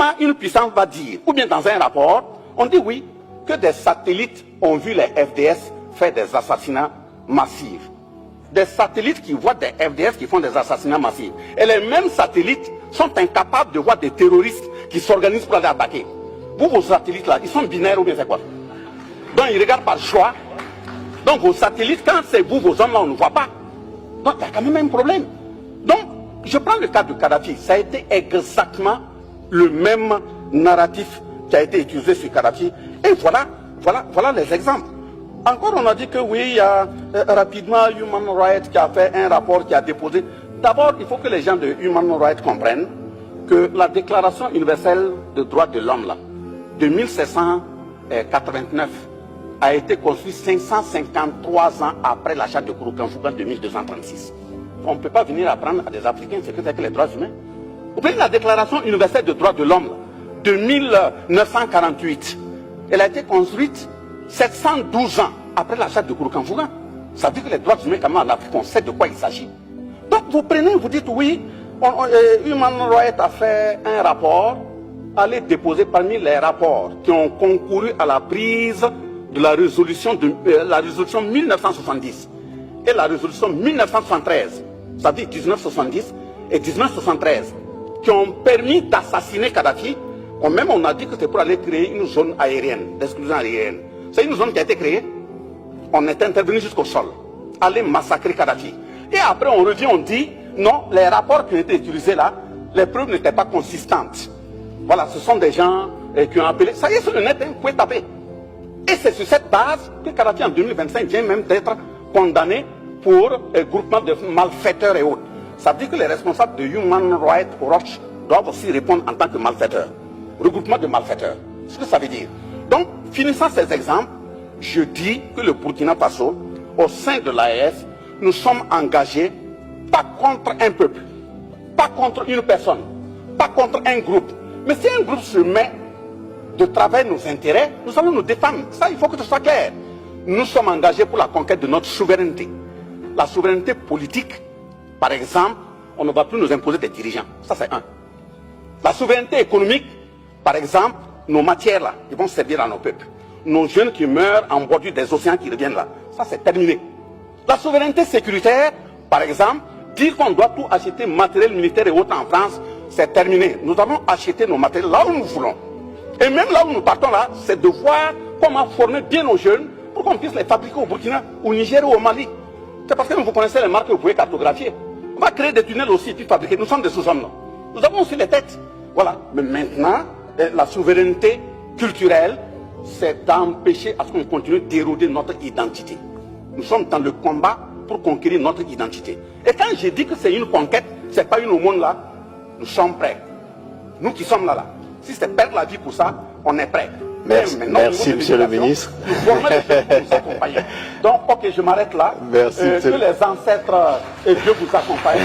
comment une puissance va dire, ou bien dans un rapport, on dit oui, que des satellites ont vu les FDS faire des assassinats massifs. Des satellites qui voient des FDS qui font des assassinats massifs. Et les mêmes satellites sont incapables de voir des terroristes qui s'organisent pour aller attaquer. Vous, vos satellites là, ils sont binaires ou bien c'est quoi? Donc ils regardent par choix. Donc vos satellites, quand c'est vous, vos hommes là, on ne voit pas. Donc il y a quand même un problème. Donc, je prends le cas de Kadhafi. Ça a été exactement le même narratif qui a été utilisé sur Kadhafi. Et voilà les exemples. Encore, on a dit que oui, il y a rapidement Human Rights qui a fait un rapport, qui a déposé. D'abord, il faut que les gens de Human Rights comprennent que la Déclaration universelle des droits de l'homme, là, de 1789, a été construite 553 ans après l'achat de Kouroukanfouka de 1236. On ne peut pas venir apprendre à des Africains ce que c'est que les droits humains. Vous prenez la Déclaration universelle des droits de l'homme de 1948. Elle a été construite 712 ans après l'achat de Kouroukanfouka. Ça veut dire que les droits humains, quand même, en Afrique, on sait de quoi il s'agit. Donc vous prenez, vous dites oui, Human Rights a fait un rapport, allez déposer parmi les rapports qui ont concouru à la prise de la résolution 1970 et la résolution 1973, c'est-à-dire 1970 et 1973, qui ont permis d'assassiner Kadhafi. Même on a dit que c'est pour aller créer une zone aérienne, d'exclusion aérienne. C'est une zone qui a été créée. On est intervenu jusqu'au sol, aller massacrer Kadhafi. Et après on revient, on dit, non, les rapports qui ont été utilisés là, les preuves n'étaient pas consistantes. Voilà, ce sont des gens qui ont appelé, ça y est, sur le net, vous pouvez taper. Et c'est sur cette base que Kadhafi en 2025 vient même d'être condamné pour groupement de malfaiteurs et autres. Ça veut dire que les responsables de Human Rights Watch doivent aussi répondre en tant que malfaiteurs. Regroupement de malfaiteurs. C'est ce que ça veut dire. Donc, finissant ces exemples, je dis que le Burkina Faso, au sein de l'AES, nous sommes engagés pas contre un peuple, pas contre une personne, pas contre un groupe. Mais si un groupe se met de travers nos intérêts, nous allons nous défendre. Ça, il faut que ce soit clair. Nous sommes engagés pour la conquête de notre souveraineté. La souveraineté politique, par exemple, on ne va plus nous imposer des dirigeants. Ça, c'est un. La souveraineté économique, par exemple, nos matières là, ils vont servir à nos peuples. Nos jeunes qui meurent en bordure des océans qui reviennent là, ça c'est terminé. La souveraineté sécuritaire, par exemple, dire qu'on doit tout acheter matériel militaire et autres en France, c'est terminé. Nous allons acheter nos matériels là où nous voulons. Et même là où nous partons là, c'est de voir comment former bien nos jeunes pour qu'on puisse les fabriquer au Burkina, au Niger ou au Mali. C'est parce que vous connaissez les marques que vous pouvez cartographier. On va créer des tunnels aussi et puis fabriquer. Nous sommes des sous-hommes là. Nous avons aussi les têtes. Voilà. Mais maintenant, la souveraineté culturelle, c'est d'empêcher à ce qu'on continue d'éroder notre identité. Nous sommes dans le combat pour conquérir notre identité. Et quand je dis que c'est une conquête, ce n'est pas une aumône là, nous sommes prêts. Nous qui sommes là. Si c'est perdre la vie pour ça, on est prêts. Merci, merci Monsieur le Ministre. Nous formons les gens pour nous accompagner. Donc, ok, je m'arrête là. Merci. Que les ancêtres et Dieu vous accompagnent.